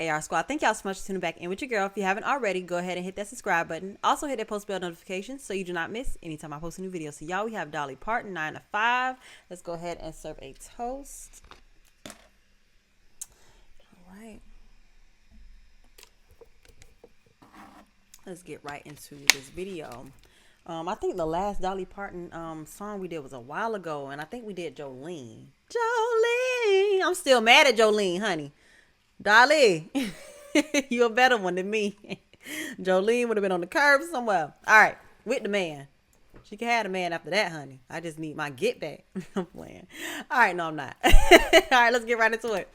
AR Squad. Thank y'all so much for tuning back in with your girl. If you haven't already, go ahead and hit that subscribe button. Also hit that post bell notification so you do not miss anytime I post a new video. So y'all, we have Dolly Parton 9 to 5. Let's go ahead and serve a toast. All right. Let's get right into this video. I think the last Dolly Parton song we did was a while ago, and I think we did Jolene. Jolene! I'm still mad at Jolene, honey. Dolly, you a better one than me. Jolene would have been on the curb somewhere. All right, with the man. She can have the man after that, honey. I just need my get back. I'm playing. All right, no, I'm not. All right, let's get right into it.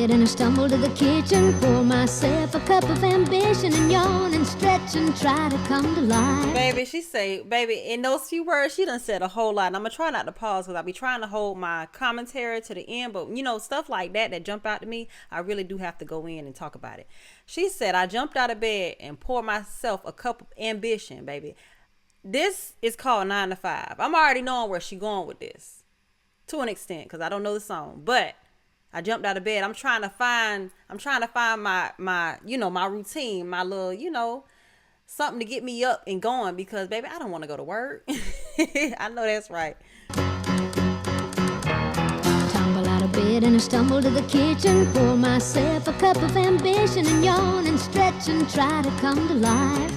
And I stumble to the kitchen, pour myself a cup of ambition, and yawn and stretch and try to come to life. Baby, she say, baby, in those few words, she done said a whole lot. And I'm going to try not to pause because I'll be trying to hold my commentary to the end. But, you know, stuff like that jump out to me, I really do have to go in and talk about it. She said, I jumped out of bed and poured myself a cup of ambition, baby. This is called 9 to 5. I'm already knowing where she going with this to an extent because I don't know the song. But I jumped out of bed. I'm trying to find my you know, my routine, my little, something to get me up and going because, baby, I don't want to go to work. I know that's right. Tumble out of bed and I stumble to the kitchen, pour myself a cup of ambition, and yawn and stretch and try to come to life.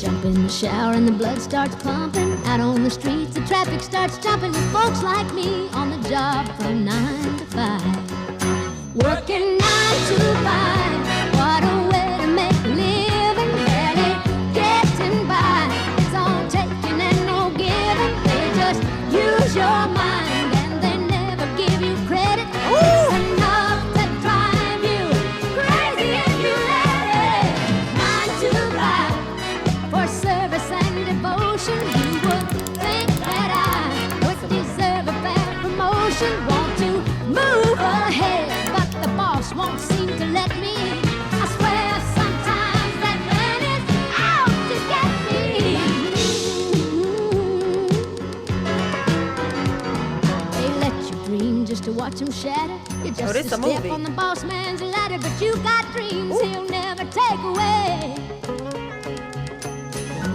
Jump in the shower and the blood starts pumping. Out on the streets, the traffic starts jumping with folks like me on the job from 9 to 5. Working 9 to 5. What a way to make a living. Barely getting by. It's all taking and no giving. They just use your mind and they never give you credit. It's enough to drive you crazy if you let it. 9 to 5. For service and devotion, you would think that I would deserve a fair promotion. Want to move ahead, but the boss won't seem to let me. I swear sometimes that man is out to get me. They let you dream just to watch him shatter. You're just a step on the boss man's ladder, but you got dreams he'll never take away.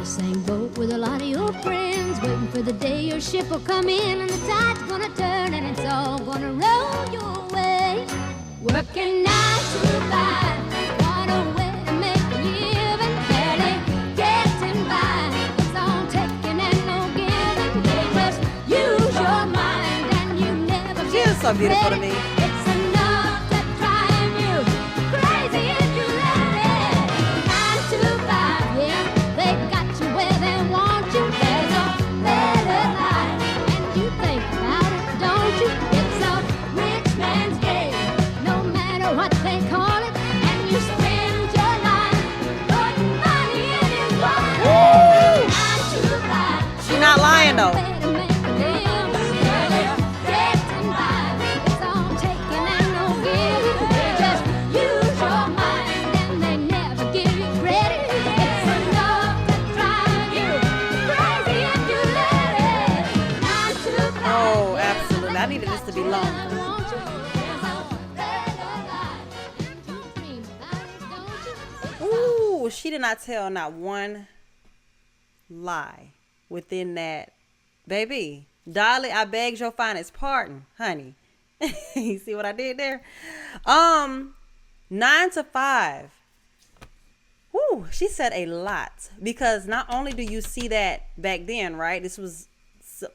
Same boat with a lot of your friends, waiting for the day your ship will come in and the tide's gonna turn and it's all gonna roll your way. Working 9 to 5, what a way to make a living. Barely getting by, it's all taking and no giving. They just use your mind and you never get. She is so beautiful to me. It's enough to drive you crazy if you let it. 9 to 5, yeah. They got you where they want you. There's a better life, and you think about it, don't you? It's a rich man's game, no matter what they call it. And you spend your life putting money in his wallet. 9 to 5. She not lying though. I needed this to be long. Ooh, she did not tell not one lie within that. Baby, Dolly, I begged your finest pardon, honey. You see what I did there? 9 to 5. Ooh, she said a lot because not only do you see that back then, right? This was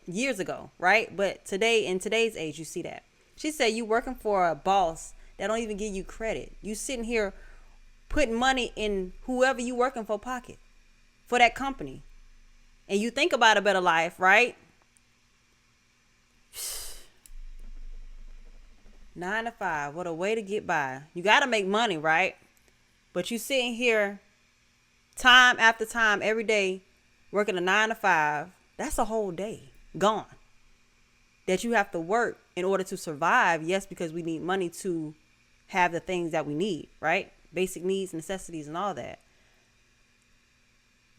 years ago, right? But today, in today's age, you see that. She said you working for a boss that don't even give you credit. You sitting here putting money in whoever you working for pocket for that company. And you think about a better life, right? 9 to 5. What a way to get by. You got to make money, right? But you sitting here time after time, every day, working a 9 to 5. That's a whole day gone that you have to work in order to survive. Yes, because we need money to have the things that we need, right? Basic needs, necessities, and all that.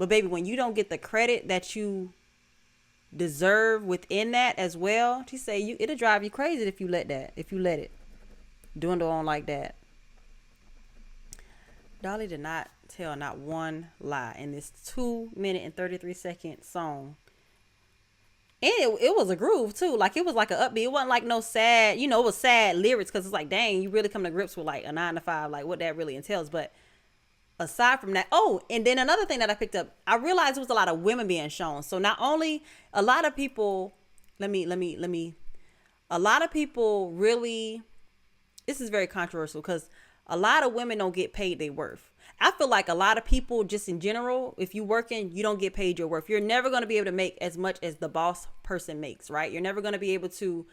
But baby, when you don't get the credit that you deserve within that as well, she say it'll drive you crazy if you let it dwindle on like that. Dolly did not tell not one lie in this 2-minute and 33-second song. And it was a groove too. Like, it was like an upbeat. It wasn't like no sad, it was sad lyrics, because it's like, dang, you really come to grips with like a 9 to 5, like what that really entails. But aside from that, and then another thing that I picked up, I realized it was a lot of women being shown. So not only a lot of people, a lot of people really, this is very controversial, because a lot of women don't get paid their worth. I feel like a lot of people, just in general, if you working, you don't get paid your worth. You're never going to be able to make as much as the boss person makes, right? You're never going to be able to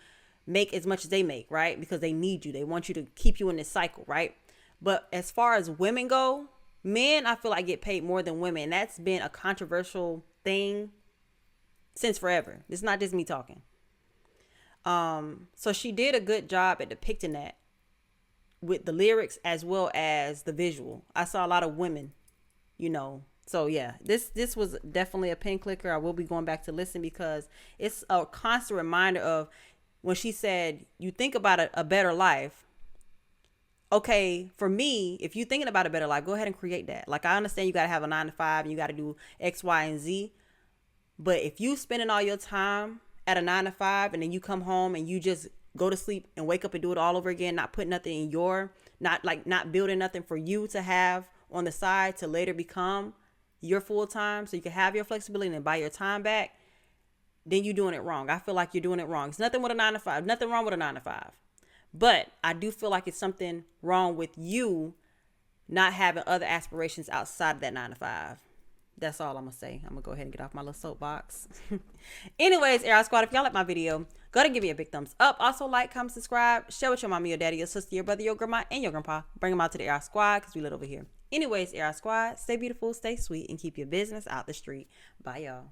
make as much as they make, right? Because they need you. They want you to keep you in this cycle, right? But as far as women go, men, I feel like, get paid more than women. And that's been a controversial thing since forever. It's not just me talking. So she did a good job at depicting that with the lyrics as well as the visual. I saw a lot of women, So yeah, this was definitely a pin clicker. I will be going back to listen, because it's a constant reminder of when she said, you think about a better life. Okay, for me, if you're thinking about a better life, go ahead and create that. Like, I understand you got to have a 9 to 5 and you got to do X, Y, and Z. But if you spending all your time at a 9 to 5 and then you come home and you just go to sleep and wake up and do it all over again, not putting nothing in not building nothing for you to have on the side to later become your full time, so you can have your flexibility and buy your time back, then you're doing it wrong. I feel like you're doing it wrong. It's nothing with a 9 to 5, nothing wrong with a 9 to 5. But I do feel like it's something wrong with you not having other aspirations outside of that 9 to 5. That's all I'm going to say. I'm going to go ahead and get off my little soapbox. Anyways, Air Squad, if y'all like my video, go ahead and give me a big thumbs up. Also, like, comment, subscribe, share with your mommy, your daddy, your sister, your brother, your grandma, and your grandpa. Bring them out to the Air Squad, because we live over here. Anyways, Air Squad, stay beautiful, stay sweet, and keep your business out the street. Bye, y'all.